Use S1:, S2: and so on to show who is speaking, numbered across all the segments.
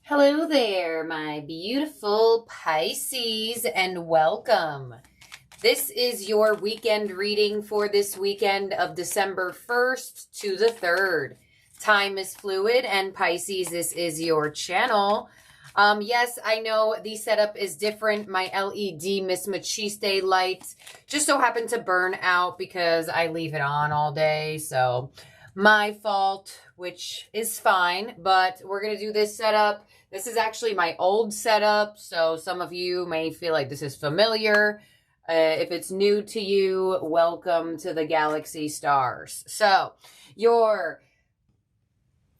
S1: Hello there, my beautiful Pisces, and welcome. This is your weekend reading for this weekend of December 1st to the 3rd. Time is fluid, and Pisces, this is your channel. Yes, I know the setup is different. My LED Miss Machiste lights just so happen to burn out because I leave it on all day, so my fault, which is fine, but we're going to do this setup. This is actually my old setup, so some of you may feel like this is familiar. If it's new to you, welcome to the galaxy stars. So, your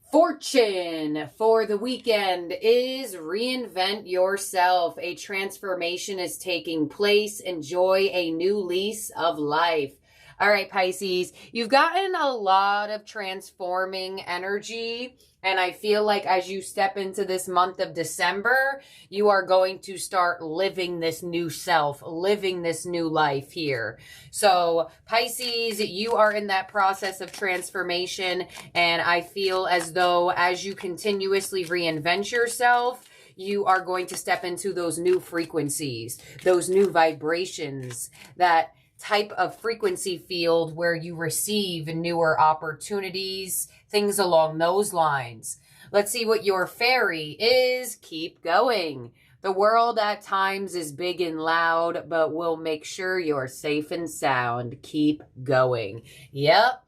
S1: fortune for the weekend is reinvent yourself. A transformation is taking place. Enjoy a new lease of life. All right, Pisces, you've gotten a lot of transforming energy, and I feel like as you step into this month of December, you are going to start living this new self, living this new life here. So, Pisces, you are in that process of transformation, and I feel as though as you continuously reinvent yourself, you are going to step into those new frequencies, those new vibrations, that type of frequency field where you receive newer opportunities, things along those lines. Let's see what your fairy is. Keep going. The world at times is big and loud, but we'll make sure you're safe and sound. Keep going. Yep.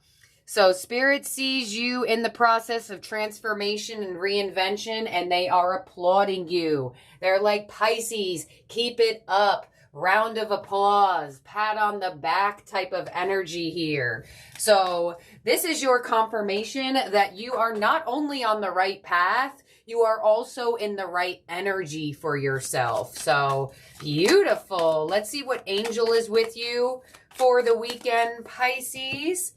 S1: So Spirit sees you in the process of transformation and reinvention, and they are applauding you. They're like, Pisces, keep it up. Round of applause, pat on the back type of energy here. So this is your confirmation that you are not only on the right path, you are also in the right energy for yourself. So beautiful. Let's see what angel is with you for the weekend, Pisces.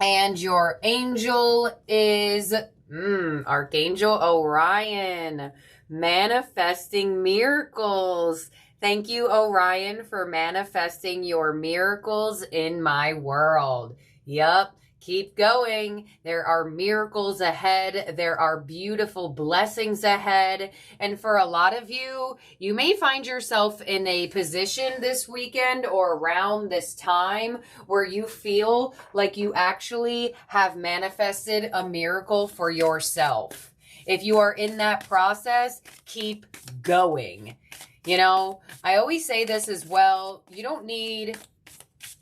S1: And your angel is Archangel Orion, manifesting miracles. Thank you, Orion, for manifesting your miracles in my world. Yup, keep going. There are miracles ahead. There are beautiful blessings ahead. And for a lot of you, you may find yourself in a position this weekend or around this time where you feel like you actually have manifested a miracle for yourself. If you are in that process, keep going. You know, I always say this as well. You don't need,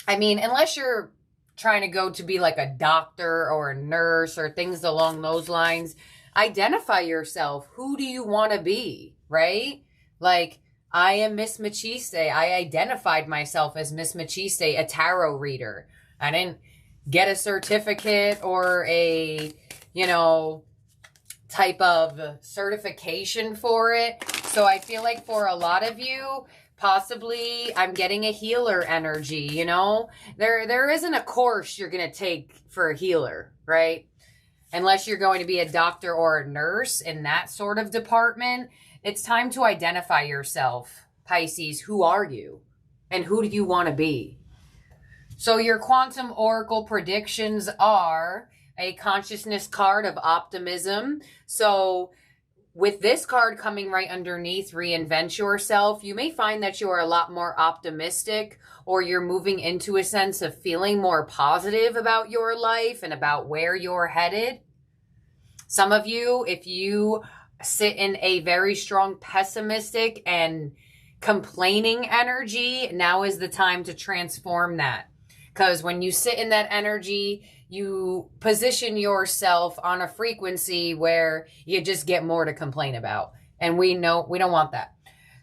S1: unless you're trying to go to be like a doctor or a nurse or things along those lines, identify yourself. Who do you want to be, right? Like, I am Miss Machiste. I identified myself as Miss Machiste, a tarot reader. I didn't get a certificate or a, type of certification for it. So I feel like for a lot of you, possibly I'm getting a healer energy, There isn't a course you're going to take for a healer, right? Unless you're going to be a doctor or a nurse in that sort of department. It's time to identify yourself, Pisces. Who are you? And who do you want to be? So your quantum oracle predictions are a consciousness card of optimism. So with this card coming right underneath, reinvent yourself, you may find that you are a lot more optimistic, or you're moving into a sense of feeling more positive about your life and about where you're headed. Some of you, if you sit in a very strong pessimistic and complaining energy, now is the time to transform that. Because when you sit in that energy, you position yourself on a frequency where you just get more to complain about. And we know we don't want that.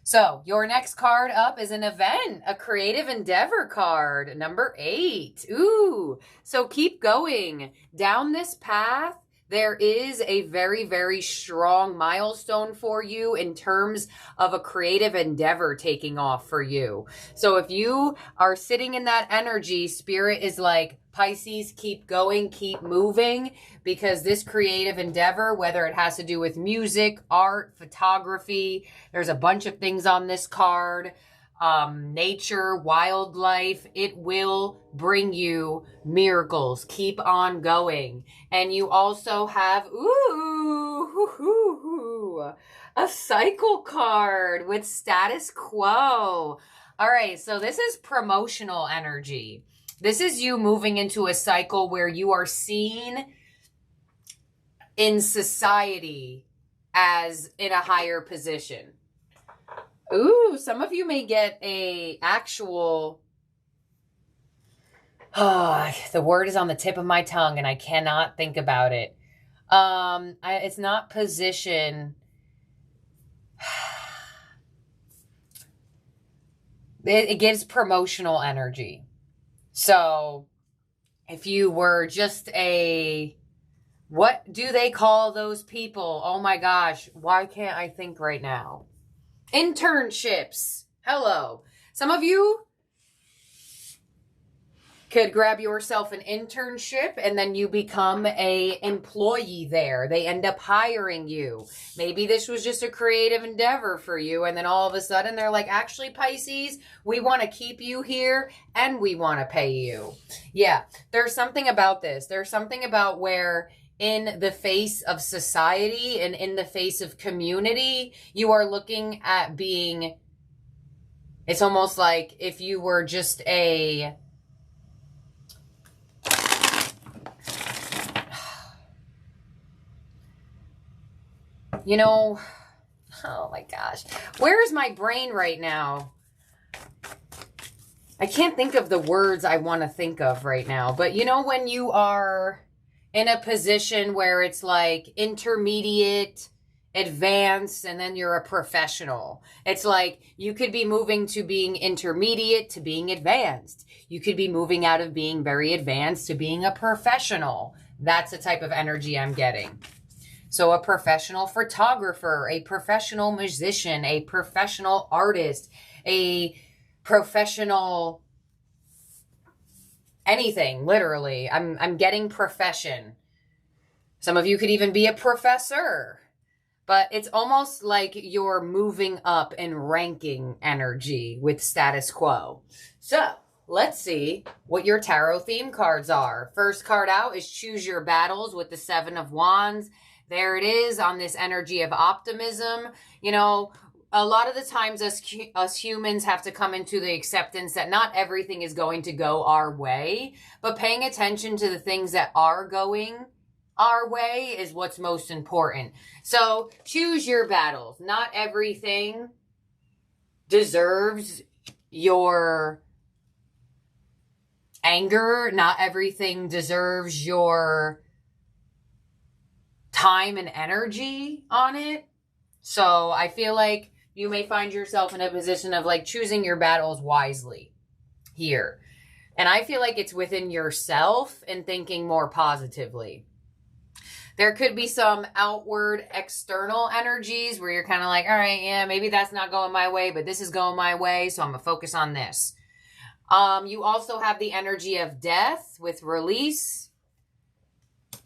S1: So your next card up is an event, a creative endeavor card, number 8. Ooh, so keep going down this path. There is a very, very strong milestone for you in terms of a creative endeavor taking off for you. So if you are sitting in that energy, Spirit is like, Pisces, keep going, keep moving, because this creative endeavor, whether it has to do with music, art, photography, there's a bunch of things on this card. Nature, wildlife, it will bring you miracles. Keep on going. And you also have, Ooh, a cycle card with status quo. All right, so this is promotional energy. This is you moving into a cycle where you are seen in society as in a higher position. Ooh, some of you may get a actual... the word is on the tip of my tongue and I cannot think about it. It's not position. It gives promotional energy. So if you were just what do they call those people? Oh my gosh, why can't I think right now? Internships. Hello. Some of you could grab yourself an internship and then you become a employee there. They end up hiring you. Maybe this was just a creative endeavor for you. And then all of a sudden they're like, actually, Pisces, we want to keep you here and we want to pay you. Yeah, there's something about this. There's something about where in the face of society and in the face of community, you are looking at being, it's almost like if you were just you know, oh my gosh. Where's my brain right now? I can't think of the words I want to think of right now. But you know when you are in a position where it's like intermediate, advanced, and then you're a professional. It's like you could be moving to being intermediate to being advanced. You could be moving out of being very advanced to being a professional. That's the type of energy I'm getting. So a professional photographer, a professional musician, a professional artist, a professional anything, literally. I'm getting profession. Some of you could even be a professor. But it's almost like you're moving up in ranking energy with status quo. So let's see what your tarot theme cards are. First card out is Choose Your Battles with the Seven of Wands. There it is on this energy of optimism. You know, a lot of the times us humans have to come into the acceptance that not everything is going to go our way, but paying attention to the things that are going our way is what's most important. So choose your battles. Not everything deserves your anger. Not everything deserves your time and energy on it. So I feel like you may find yourself in a position of like choosing your battles wisely here. And I feel like it's within yourself and thinking more positively. There could be some outward external energies where you're kind of like, all right, yeah, maybe that's not going my way, but this is going my way. So I'm going to focus on this. You also have the energy of death with release.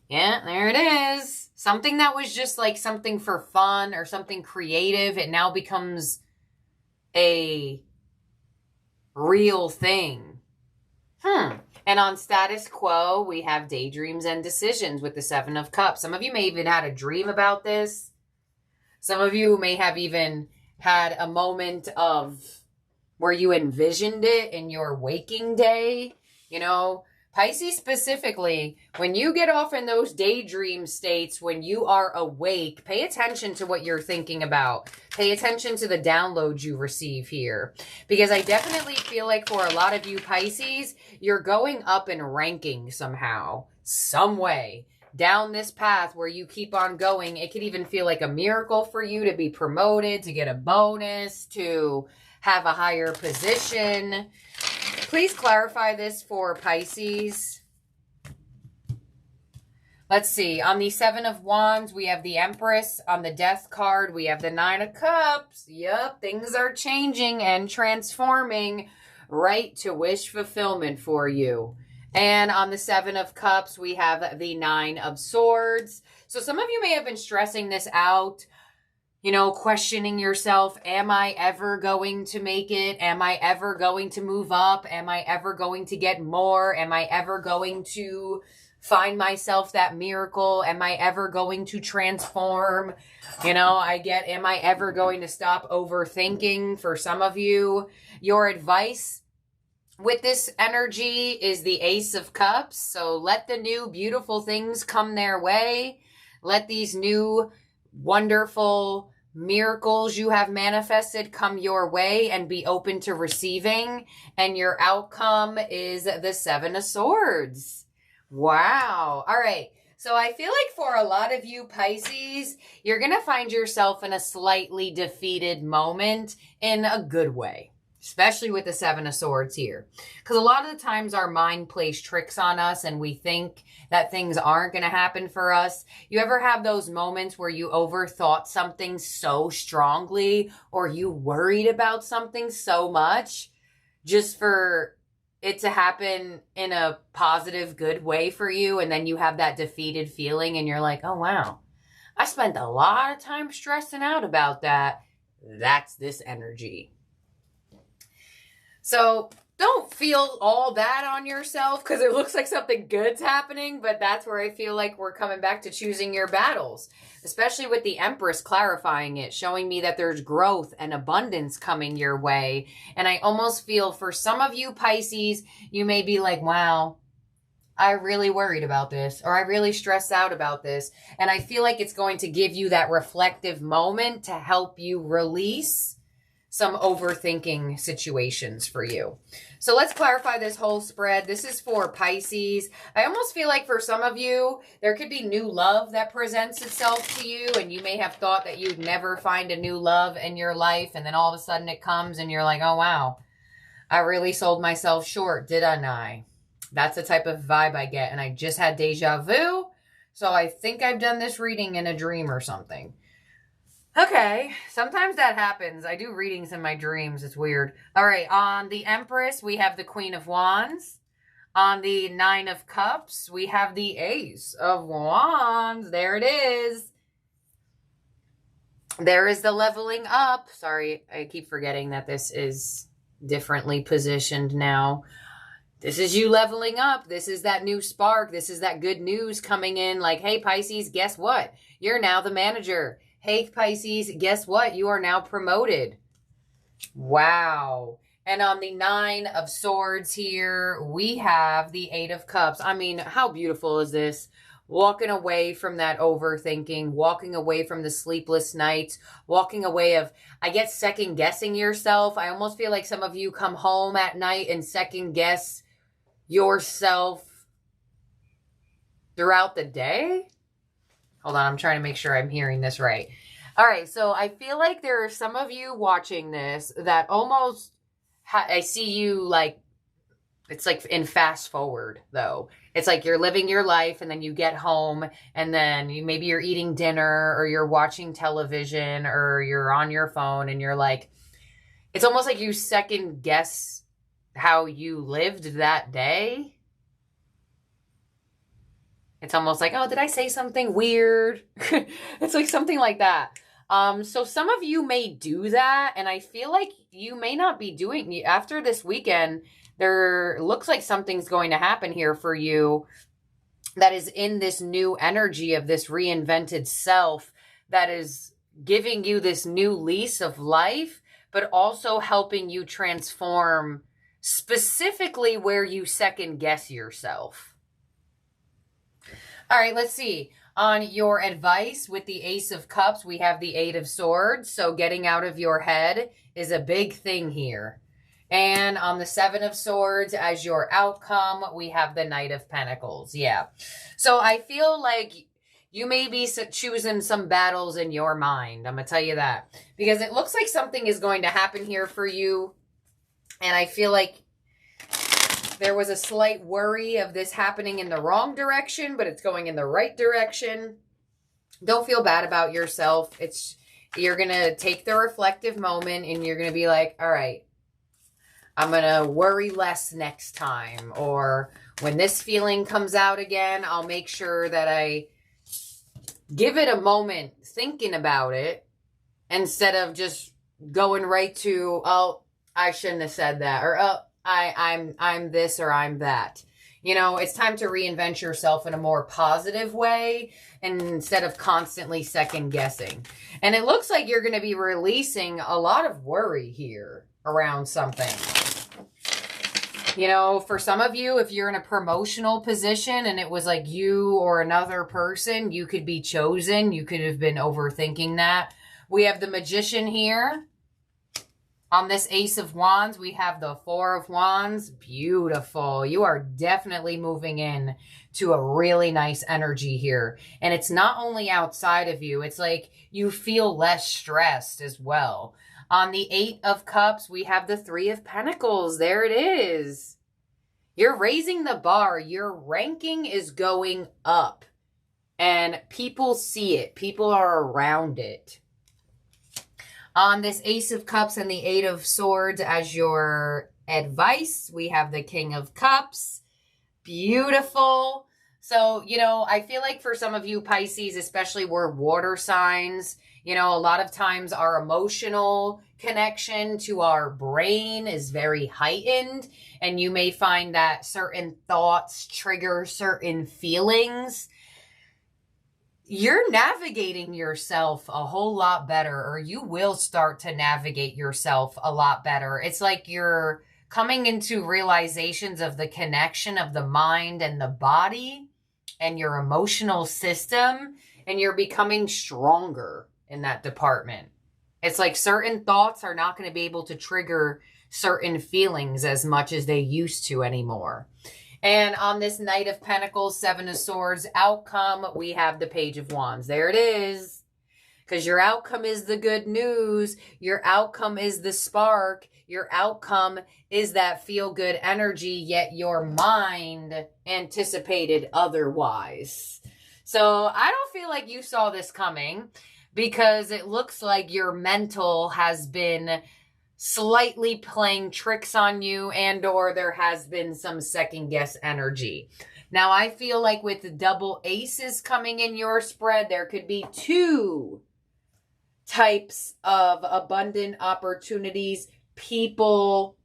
S1: Yeah, there it is. Something that was just like something for fun or something creative. It now becomes a real thing. And on status quo, we have daydreams and decisions with the Seven of Cups. Some of you may even had a dream about this. Some of you may have even had a moment of where you envisioned it in your waking day. You know, Pisces specifically, when you get off in those daydream states, when you are awake, pay attention to what you're thinking about. Pay attention to the downloads you receive here. Because I definitely feel like for a lot of you Pisces, you're going up in ranking somehow, some way, down this path where you keep on going. It could even feel like a miracle for you to be promoted, to get a bonus, to have a higher position. Please clarify this for Pisces. Let's see. On the Seven of Wands, we have the Empress. On the Death card, we have the Nine of Cups. Yep, things are changing and transforming right to wish fulfillment for you. And on the Seven of Cups, we have the Nine of Swords. So some of you may have been stressing this out. You know, questioning yourself, am I ever going to make it? Am I ever going to move up? Am I ever going to get more? Am I ever going to find myself that miracle? Am I ever going to transform? You know, I get, am I ever going to stop overthinking? For some of you, your advice with this energy is the Ace of Cups. So let the new beautiful things come their way. Let these new wonderful miracles you have manifested come your way and be open to receiving. And your outcome is the Seven of Swords. Wow. All right. So I feel like for a lot of you Pisces, you're going to find yourself in a slightly defeated moment in a good way, especially with the Seven of Swords here. Because a lot of the times our mind plays tricks on us and we think that things aren't going to happen for us. You ever have those moments where you overthought something so strongly, or you worried about something so much just for it to happen in a positive, good way for you, and then you have that defeated feeling and you're like, oh wow, I spent a lot of time stressing out about that. That's this energy. So don't feel all bad on yourself because it looks like something good's happening, but that's where I feel like we're coming back to choosing your battles, especially with the Empress clarifying it, showing me that there's growth and abundance coming your way. And I almost feel for some of you Pisces, you may be like, wow, I really worried about this, or I really stressed out about this. And I feel like it's going to give you that reflective moment to help you release some overthinking situations for you. So let's clarify this whole spread. This is for Pisces. I almost feel like for some of you, there could be new love that presents itself to you, and you may have thought that you'd never find a new love in your life, and then all of a sudden it comes and you're like, oh wow, I really sold myself short, didn't I? That's the type of vibe I get, and I just had deja vu, so I think I've done this reading in a dream or something. Okay, sometimes that happens. I do readings in my dreams. It's weird. All right, on the Empress, we have the Queen of Wands. On the Nine of Cups, we have the Ace of Wands. There it is. There is the leveling up. Sorry, I keep forgetting that this is differently positioned now. This is you leveling up. This is that new spark. This is that good news coming in. Like, hey, Pisces, guess what? You're now the manager. Hey, Pisces, guess what? You are now promoted. Wow. And on the Nine of Swords here, we have the Eight of Cups. I mean, how beautiful is this? Walking away from that overthinking, walking away from the sleepless nights, walking away of, I guess, second guessing yourself. I almost feel like some of you come home at night and second guess yourself throughout the day. Hold on, I'm trying to make sure I'm hearing this right. All right, so I feel like there are some of you watching this that almost, I see you like, it's like in fast forward though. It's like you're living your life and then you get home and then maybe you're eating dinner or you're watching television or you're on your phone and you're like, it's almost like you second guess how you lived that day. It's almost like, oh, did I say something weird? It's like something like that. So some of you may do that, and I feel like you may not be doing, after this weekend, there looks like something's going to happen here for you that is in this new energy of this reinvented self that is giving you this new lease of life, but also helping you transform specifically where you second guess yourself. All right, let's see. On your advice with the Ace of Cups, we have the Eight of Swords. So getting out of your head is a big thing here. And on the Seven of Swords, as your outcome, we have the Knight of Pentacles. Yeah. So I feel like you may be choosing some battles in your mind. I'm going to tell you that. Because it looks like something is going to happen here for you. And I feel like there was a slight worry of this happening in the wrong direction, but it's going in the right direction. Don't feel bad about yourself. You're going to take the reflective moment and you're going to be like, all right, I'm going to worry less next time. Or when this feeling comes out again, I'll make sure that I give it a moment thinking about it instead of just going right to, oh, I shouldn't have said that. Or, oh, I'm this or I'm that. You know, it's time to reinvent yourself in a more positive way instead of constantly second guessing. And it looks like you're going to be releasing a lot of worry here around something. You know, for some of you, if you're in a promotional position and it was like you or another person, you could be chosen. You could have been overthinking that. We have the Magician here. On this Ace of Wands, we have the Four of Wands. Beautiful. You are definitely moving in to a really nice energy here. And it's not only outside of you. It's like you feel less stressed as well. On the Eight of Cups, we have the Three of Pentacles. There it is. You're raising the bar. Your ranking is going up. And people see it. People are around it. On this Ace of Cups and the Eight of Swords as your advice, we have the King of Cups. Beautiful. So, you know, I feel like for some of you Pisces, especially we're water signs, you know, a lot of times our emotional connection to our brain is very heightened. And you may find that certain thoughts trigger certain feelings. You're navigating yourself a whole lot better, or you will start to navigate yourself a lot better. It's like you're coming into realizations of the connection of the mind and the body and your emotional system, and you're becoming stronger in that department. It's like certain thoughts are not going to be able to trigger certain feelings as much as they used to anymore. And on this Knight of Pentacles, Seven of Swords outcome, we have the Page of Wands. There it is. Because your outcome is the good news. Your outcome is the spark. Your outcome is that feel-good energy, yet your mind anticipated otherwise. So I don't feel like you saw this coming, because it looks like your mental has been slightly playing tricks on you, and or there has been some second guess energy. Now, I feel like with the double aces coming in your spread, there could be two types of abundant opportunities, people,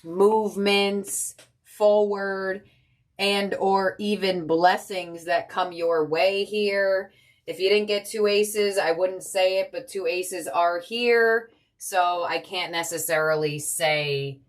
S1: movements, forward, and or even blessings that come your way here. If you didn't get two aces, I wouldn't say it, but two aces are here. So I can't necessarily say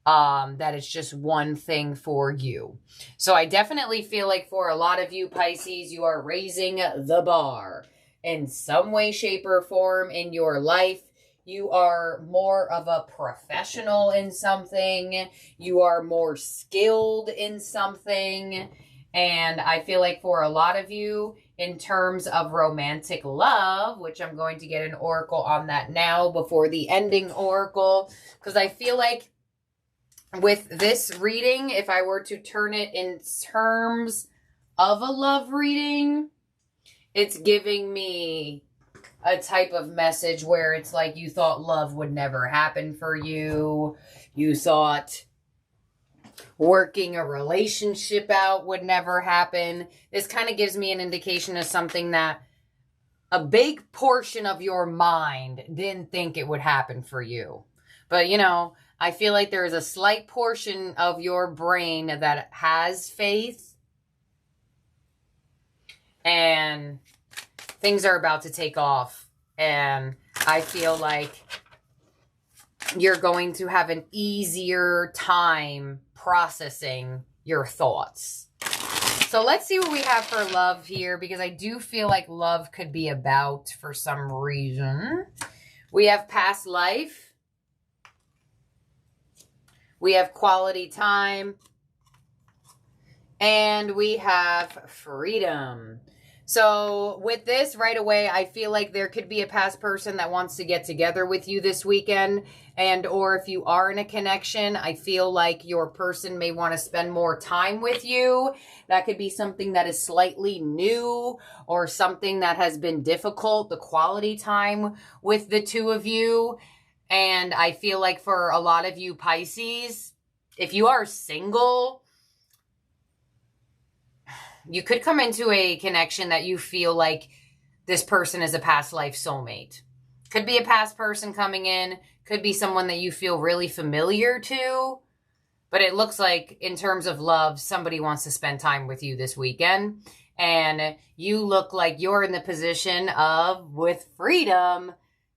S1: that it's just one thing for you. So I definitely feel like for a lot of you Pisces, you are raising the bar in some way, shape, or form in your life. You are more of a professional in something. You are more skilled in something. And I feel like for a lot of you, in terms of romantic love, which I'm going to get an oracle on that now before the ending oracle, because I feel like with this reading, if I were to turn it in terms of a love reading, it's giving me a type of message where it's like you thought love would never happen for you. You thought working a relationship out would never happen. This kind of gives me an indication of something that a big portion of your mind didn't think it would happen for you. But, you know, I feel like there is a slight portion of your brain that has faith, and things are about to take off. And I feel like you're going to have an easier time processing your thoughts. So let's see what we have for love here, because I do feel like love could be about for some reason. We have past life. We have quality time. And we have freedom. So with this right away, I feel like there could be a past person that wants to get together with you this weekend. And or if you are in a connection, I feel like your person may want to spend more time with you. That could be something that is slightly new or something that has been difficult, the quality time with the two of you. And I feel like for a lot of you Pisces, if you are single, you could come into a connection that you feel like this person is a past life soulmate. Could be a past person coming in. Could be someone that you feel really familiar to. But it looks like in terms of love, somebody wants to spend time with you this weekend. And you look like you're in the position of, with freedom,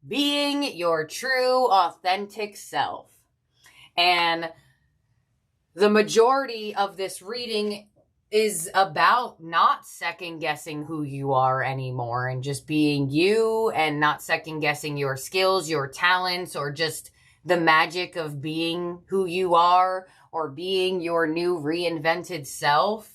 S1: being your true, authentic self. And the majority of this reading is about not second guessing who you are anymore and just being you and not second guessing your skills, your talents, or just the magic of being who you are or being your new reinvented self.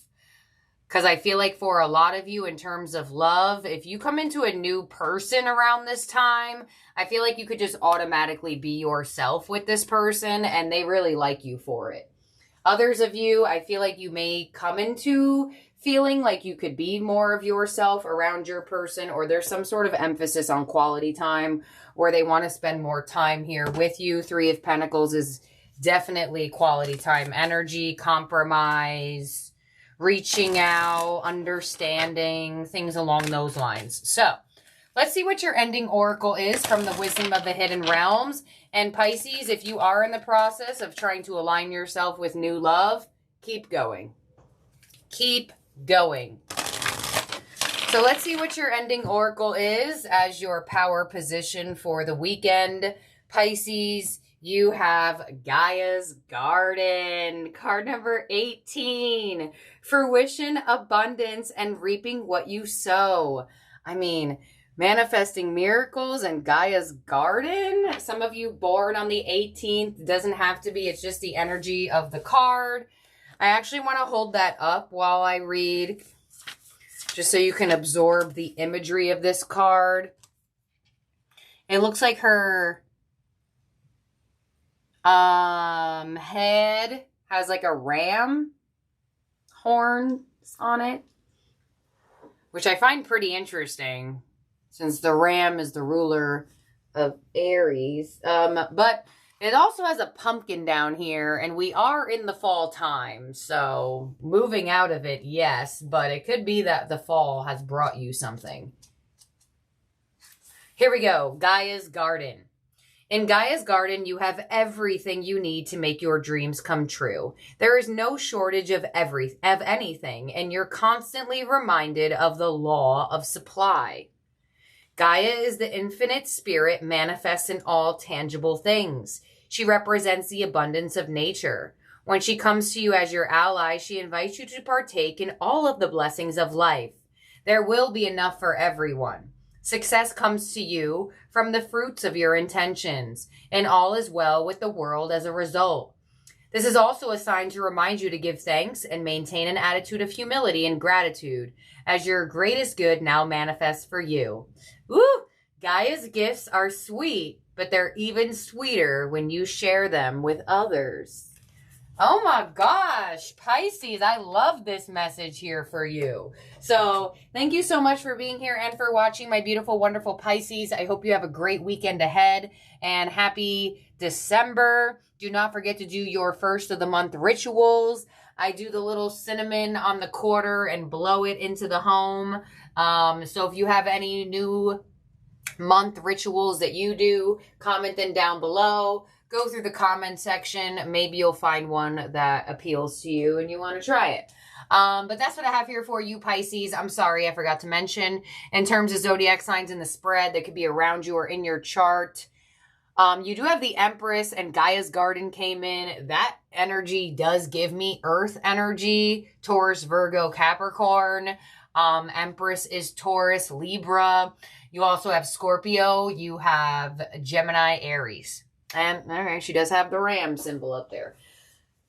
S1: Because I feel like for a lot of you in terms of love, if you come into a new person around this time, I feel like you could just automatically be yourself with this person and they really like you for it. Others of you, I feel like you may come into feeling like you could be more of yourself around your person, or there's some sort of emphasis on quality time where they want to spend more time here with you. Three of Pentacles is definitely quality time energy, compromise, reaching out, understanding, things along those lines. So let's see what your ending oracle is from the Wisdom of the Hidden Realms. And Pisces, if you are in the process of trying to align yourself with new love, keep going. Keep going. So let's see what your ending oracle is as your power position for the weekend. Pisces, you have Gaia's Garden, card number 18. Fruition, abundance, and reaping what you sow. I mean, manifesting miracles and Gaia's Garden. Some of you born on the 18th, doesn't have to be, it's just the energy of the card. I actually want to hold that up while I read, just so you can absorb the imagery of this card. It looks like her head has like a ram horns on it, which I find pretty interesting since the ram is the ruler of Aries. But it also has a pumpkin down here, and we are in the fall time, so moving out of it, yes, but it could be that the fall has brought you something. Here we go, Gaia's Garden. In Gaia's Garden, you have everything you need to make your dreams come true. There is no shortage of anything, and you're constantly reminded of the law of supply. Gaia is the infinite spirit manifest in all tangible things. She represents the abundance of nature. When she comes to you as your ally, she invites you to partake in all of the blessings of life. There will be enough for everyone. Success comes to you from the fruits of your intentions, and all is well with the world as a result. This is also a sign to remind you to give thanks and maintain an attitude of humility and gratitude as your greatest good now manifests for you. Woo! Gaia's gifts are sweet, but they're even sweeter when you share them with others. Oh my gosh, Pisces, I love this message here for you. So thank you so much for being here and for watching, my beautiful, wonderful Pisces. I hope you have a great weekend ahead and happy December. Do not forget to do your first of the month rituals. I do the little cinnamon on the quarter and blow it into the home. So if you have any new month rituals that you do, comment them down below. Go through the comment section. Maybe you'll find one that appeals to you and you want to try it. But that's what I have here for you, Pisces. I'm sorry, I forgot to mention, in terms of zodiac signs in the spread that could be around you or in your chart, you do have the Empress, and Gaia's Garden came in. That energy does give me Earth energy, Taurus, Virgo, Capricorn. Empress is Taurus, Libra. You also have Scorpio. You have Gemini, Aries. And, all right, she does have the ram symbol up there.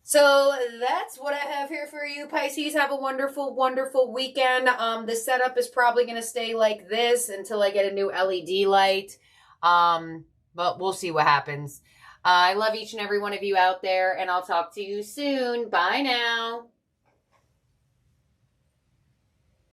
S1: So that's what I have here for you, Pisces. Have a wonderful, wonderful weekend. The setup is probably going to stay like this until I get a new LED light. But we'll see what happens. I love each and every one of you out there, and I'll talk to you soon. Bye now.